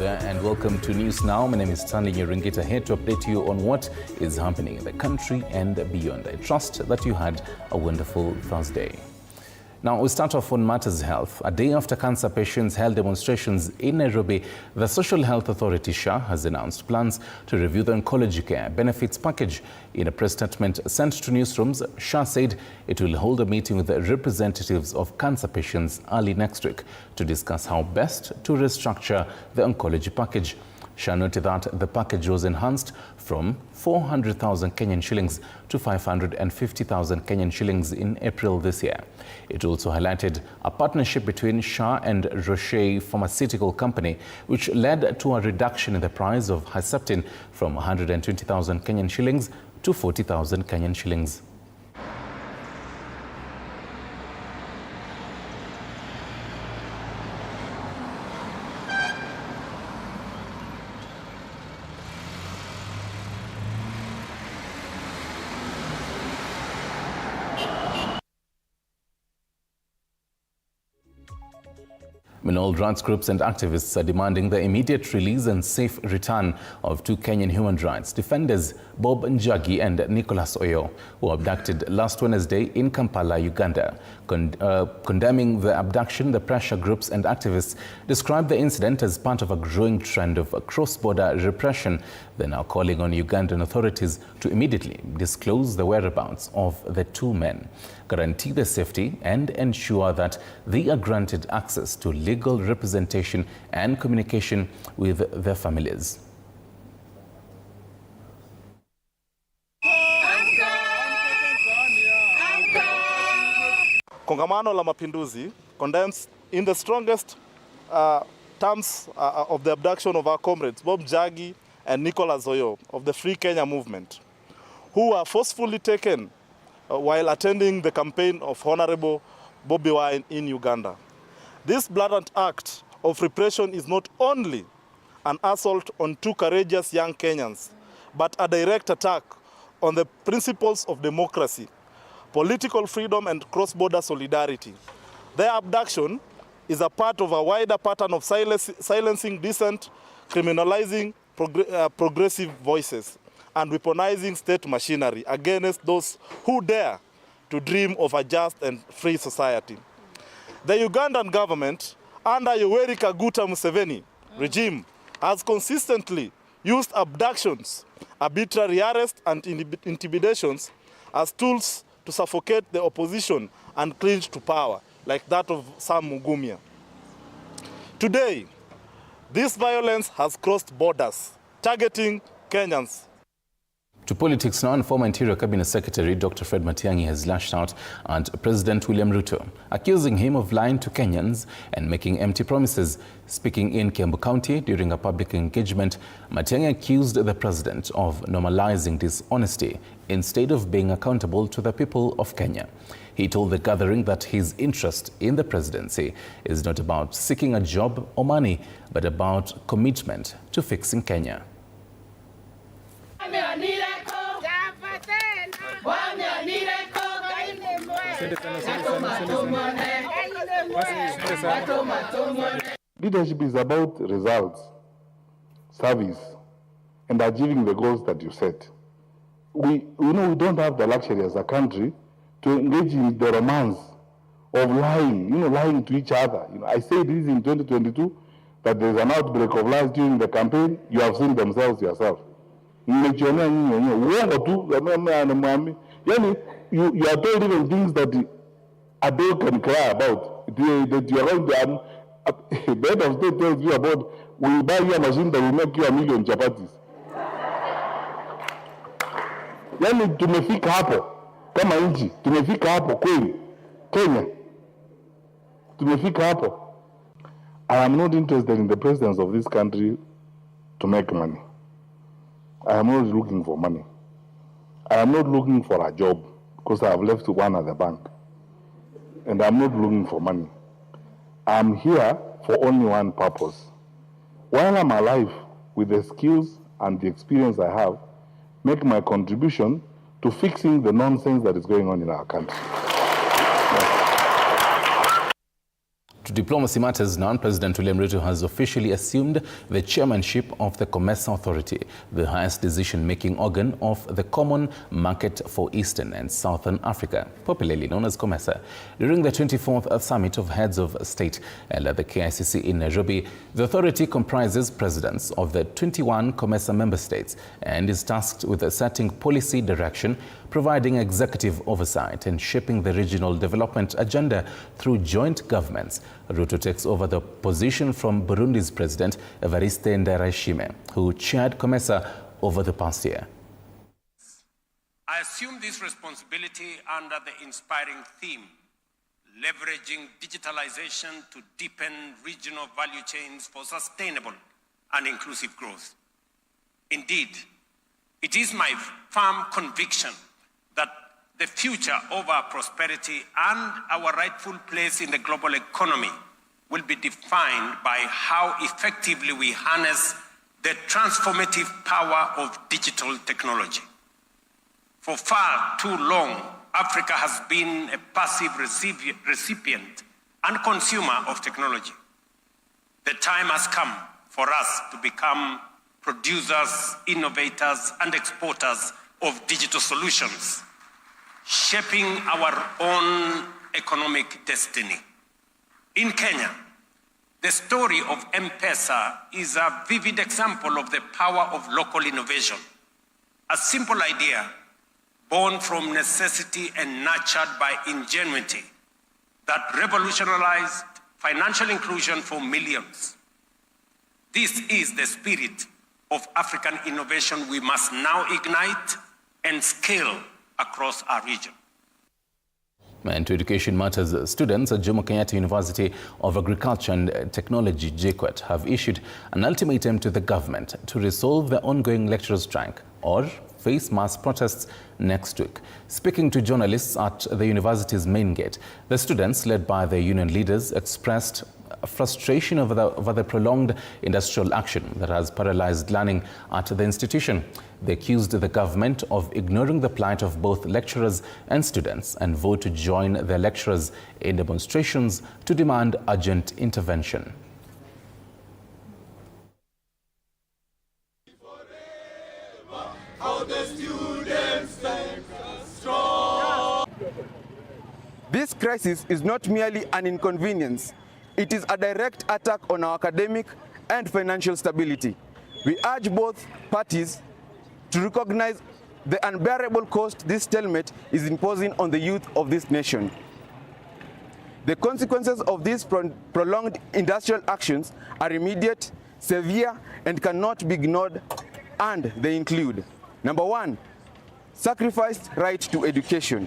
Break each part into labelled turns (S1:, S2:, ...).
S1: there, and welcome to News Now. My name is Stanley, Nyaringta, here to update you on what is happening in the country and beyond. I trust that you had a wonderful Thursday. Now, we start off on matters health. A day after cancer patients held demonstrations in Nairobi, the Social Health Authority, SHA, has announced plans to review the oncology care benefits package. In a press statement sent to newsrooms, SHA said it will hold a meeting with the representatives of cancer patients early next week to discuss how best to restructure the oncology package. SHA noted that the package was enhanced from 400,000 Kenyan shillings to 550,000 Kenyan shillings in April this year. It also highlighted a partnership between SHA and Roche Pharmaceutical Company, which led to a reduction in the price of Herceptin from 120,000 Kenyan shillings to 40,000 Kenyan shillings. All rights groups and activists are demanding the immediate release and safe return of two Kenyan human rights defenders, Bob Njagi and Nicholas Oyo, who were abducted last Wednesday in Kampala, Uganda. Condemning the abduction, the pressure groups and activists described the incident as part of a growing trend of cross-border repression. They're now calling on Ugandan authorities to immediately disclose the whereabouts of the two men, guarantee their safety, and ensure that they are granted access to legal representation and communication with their families.
S2: Kongamano la Mapinduzi condemns in the strongest terms of the abduction of our comrades Bob Njagi and Nicholas Oyo of the Free Kenya movement, who were forcefully taken while attending the campaign of Honorable Bobi Wine in Uganda. This blatant act of repression is not only an assault on two courageous young Kenyans, but a direct attack on the principles of democracy, political freedom, and cross-border solidarity. Their abduction is a part of a wider pattern of silencing dissent, criminalizing progressive voices, and weaponizing state machinery against those who dare to dream of a just and free society. The Ugandan government, under Yoweri Kaguta Museveni regime, has consistently used abductions, arbitrary arrest, and intimidations as tools to suffocate the opposition and cling to power, like that of Sam Mugumya. Today, this violence has crossed borders, targeting Kenyans.
S1: To politics now, and former Interior Cabinet Secretary Dr. Fred Matiang'i has lashed out at President William Ruto, accusing him of lying to Kenyans and making empty promises. Speaking in Kiambu County during a public engagement, Matiang'i accused the president of normalizing dishonesty instead of being accountable to the people of Kenya. He told the gathering that his interest in the presidency is not about seeking a job or money, but about commitment to fixing Kenya.
S3: Leadership is about results, service, and achieving the goals that you set. We don't have the luxury as a country to engage in the romance of lying, lying to each other. I said this in 2022, that there's an outbreak of lies during the campaign. You have seen themselves yourself. You are told even things that a dog can cry about. That you are going to, the head of state tells you about, we buy you a machine that will make you 1,000,000 chapatis. Yani tumefika hapo kama nchi, tumefika hapo kweli Kenya, tumefika hapo. I am not interested in the presidents of this country to make money. I am not looking for money. I am not looking for a job because I have left one at the bank. And I am not looking for money. I am here for only one purpose. While I'm alive, with the skills and the experience I have, make my contribution to fixing the nonsense that is going on in our country.
S1: To diplomacy matters now, President William Ruto has officially assumed the chairmanship of the COMESA Authority, the highest decision-making organ of the Common Market for Eastern and Southern Africa, popularly known as COMESA. During the 24th Summit of Heads of State held at the KICC in Nairobi, the authority comprises presidents of the 21 COMESA member states and is tasked with setting policy direction, providing executive oversight and shaping the regional development agenda through joint governments. Ruto takes over the position from Burundi's President Evariste Ndayishimiye, who chaired COMESA over the past year.
S4: I assume this responsibility under the inspiring theme, leveraging digitalization to deepen regional value chains for sustainable and inclusive growth. Indeed, it is my firm conviction that the future of our prosperity and our rightful place in the global economy will be defined by how effectively we harness the transformative power of digital technology. For far too long, Africa has been a passive recipient and consumer of technology. The time has come for us to become producers, innovators, and exporters of digital solutions, shaping our own economic destiny. In Kenya, the story of M-Pesa is a vivid example of the power of local innovation. A simple idea born from necessity and nurtured by ingenuity that revolutionized financial inclusion for millions. This is the spirit of African innovation we must now ignite and scale across our region.
S1: And to education matters, students at Jomo Kenyatta University of Agriculture and Technology, JKUAT, have issued an ultimatum to the government to resolve the ongoing lecturer strike or face mass protests next week. Speaking to journalists at the university's main gate, the students, led by the union leaders, expressed frustration over the prolonged industrial action that has paralyzed learning at the institution. They accused the government of ignoring the plight of both lecturers and students and vowed to join their lecturers in demonstrations to demand urgent intervention.
S5: This crisis is not merely an inconvenience. It is a direct attack on our academic and financial stability. We urge both parties to recognize the unbearable cost this stalemate is imposing on the youth of this nation. The consequences of these prolonged industrial actions are immediate, severe, and cannot be ignored, and they include: number one, sacrificed right to education.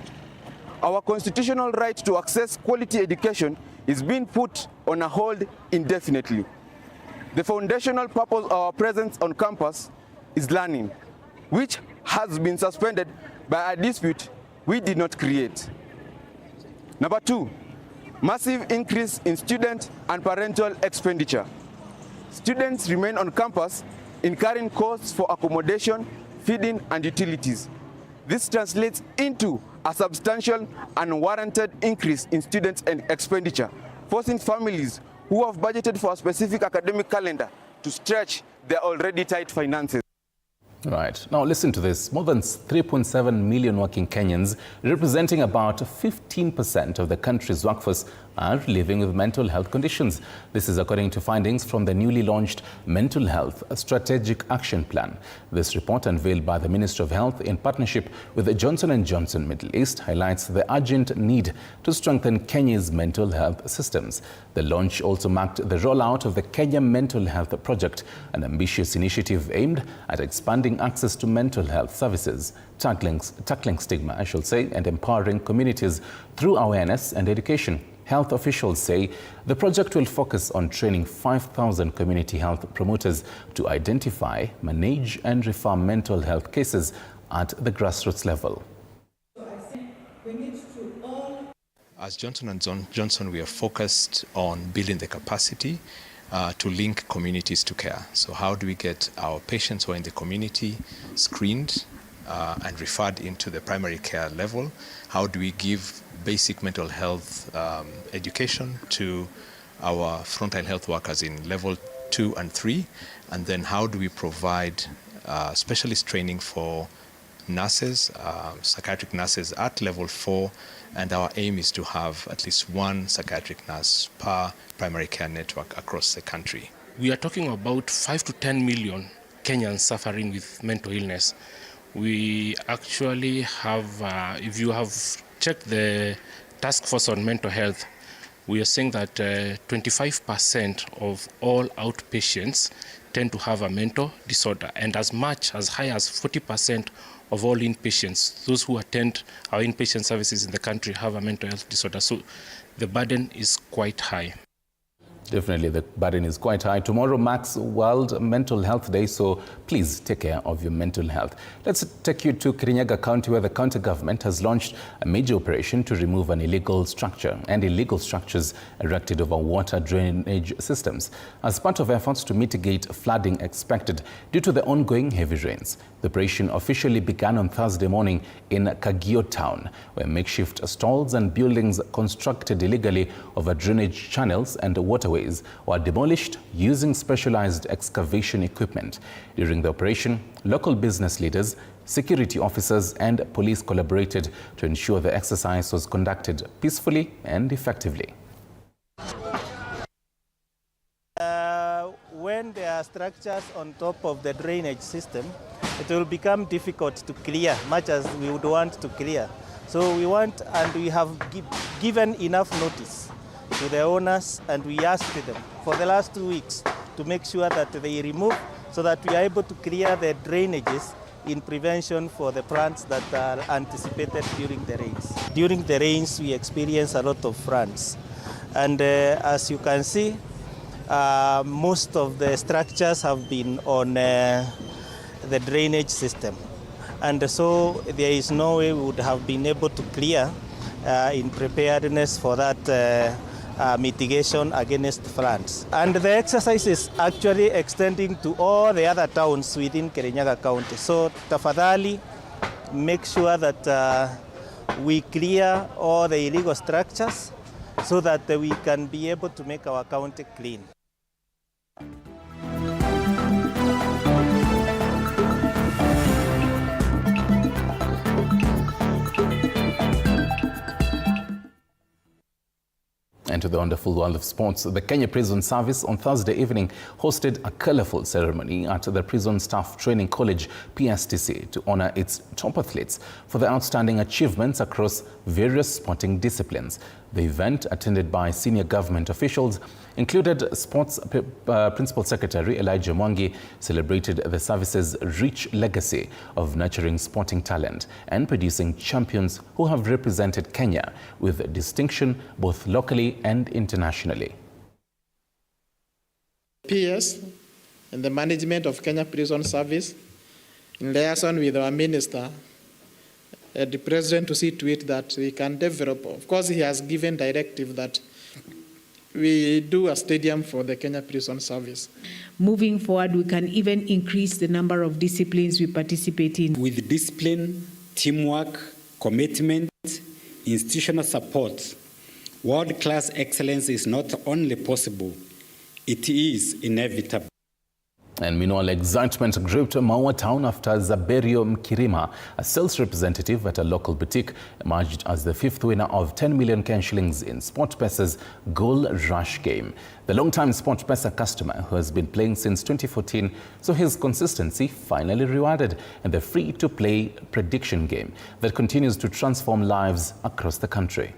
S5: Our constitutional right to access quality education is being put on a hold indefinitely. The foundational purpose of our presence on campus is learning, which has been suspended by a dispute we did not create. Number two, massive increase in student and parental expenditure. Students remain on campus incurring costs for accommodation, feeding, and utilities. This translates into a substantial and unwarranted increase in students and expenditure, forcing families who have budgeted for a specific academic calendar to stretch their already tight finances.
S1: Right. Now listen to this. More than 3.7 million working Kenyans, representing about 15% of the country's workforce, are living with mental health conditions. This is according to findings from the newly launched Mental Health Strategic Action Plan. This report, unveiled by the Ministry of Health in partnership with the Johnson & Johnson Middle East, highlights the urgent need to strengthen Kenya's mental health systems. The launch also marked the rollout of the Kenya Mental Health Project, an ambitious initiative aimed at expanding access to mental health services, tackling stigma, and empowering communities through awareness and education. Health officials say the project will focus on training 5,000 community health promoters to identify, manage, and refer mental health cases at the grassroots level.
S6: As Johnson & Johnson, we are focused on building the capacity to link communities to care. So how do we get our patients who are in the community screened and referred into the primary care level? How do we give basic mental health education to our frontline health workers in level 2 and 3, and then how do we provide specialist training for nurses, psychiatric nurses at level 4, and our aim is to have at least one psychiatric nurse per primary care network across the country.
S7: We are talking about 5 to 10 million Kenyans suffering with mental illness. We actually have, if you have checked the task force on mental health, we are saying that 25% of all outpatients tend to have a mental disorder, and as much as high as 40% of all inpatients, those who attend our inpatient services in the country, have a mental health disorder. So the burden is quite high.
S1: Definitely, the burden is quite high. Tomorrow marks World Mental Health Day, so please take care of your mental health. Let's take you to Kirinyaga County, where the county government has launched a major operation to remove an illegal structure and illegal structures erected over water drainage systems as part of efforts to mitigate flooding expected due to the ongoing heavy rains. The operation officially began on Thursday morning in Kagio town, where makeshift stalls and buildings constructed illegally over drainage channels and waterways were demolished using specialized excavation equipment. During the operation, local business leaders, security officers and police collaborated to ensure the exercise was conducted peacefully and effectively.
S8: When there are structures on top of the drainage system, it will become difficult to clear, much as we would want to clear. So we want, and we have given enough notice to the owners, and we asked them for the last 2 weeks to make sure that they remove, so that we are able to clear the drainages in prevention for the plants that are anticipated during the rains. During the rains, we experience a lot of floods. And as you can see, most of the structures have been on the drainage system. And so there is no way we would have been able to clear in preparedness for that mitigation against floods. And the exercise is actually extending to all the other towns within Kirinyaga County. So tafadhali, make sure that we clear all the illegal structures so that we can be able to make our county clean.
S1: And to the wonderful world of sports, the Kenya Prison Service on Thursday evening hosted a colorful ceremony at the Prison Staff Training College, PSTC, to honor its top athletes for their outstanding achievements across various sporting disciplines. The event, attended by senior government officials, included Sports Principal Secretary Elijah Mwangi, celebrated the service's rich legacy of nurturing sporting talent and producing champions who have represented Kenya with distinction both locally and internationally.
S9: PS and the management of Kenya Prison Service, in liaison with our minister, the president, to see to it that we can develop. Of course, he has given directive that we do a stadium for the Kenya Prison Service.
S10: Moving forward, we can even increase the number of disciplines we participate in.
S11: With discipline, teamwork, commitment, institutional support, world-class excellence is not only possible, it is inevitable.
S1: And meanwhile, excitement gripped Maua Town after Zaberio Mkirima, a sales representative at a local boutique, emerged as the fifth winner of 10 million Ken shillings in SportPesa's Goal Rush game. The long-time SportPesa customer, who has been playing since 2014, saw his consistency finally rewarded in the free-to-play prediction game that continues to transform lives across the country.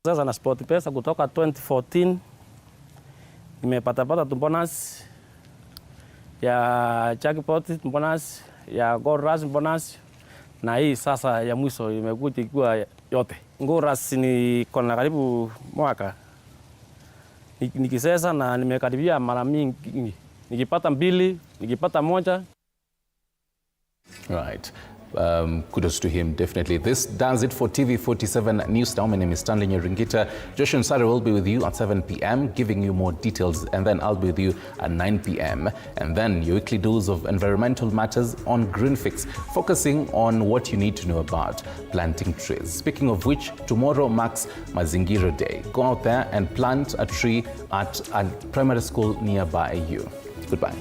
S12: Sasa na SportPesa kutoka 2014 nimepata tu bonus ya jackpot, bonus ya Goal Rush bonus, na hii sasa ya mwisho imekuja ikiwa yote. Goal Rush ni kona karibu mwaka nikisesa, na nimekaribia mara mingi, nikipata mbili, nikipata moja.
S1: Right. kudos to him, definitely. This does it for TV47 News Now. My name is Stanley Nyaringta. Joshua and Sarah will be with you at 7 p.m. giving you more details, and then I'll be with you at 9 p.m. And then your weekly dose of environmental matters on Green Fix, focusing on what you need to know about planting trees. Speaking of which, tomorrow marks Mazingira Day. Go out there and plant a tree at a primary school nearby you. Goodbye.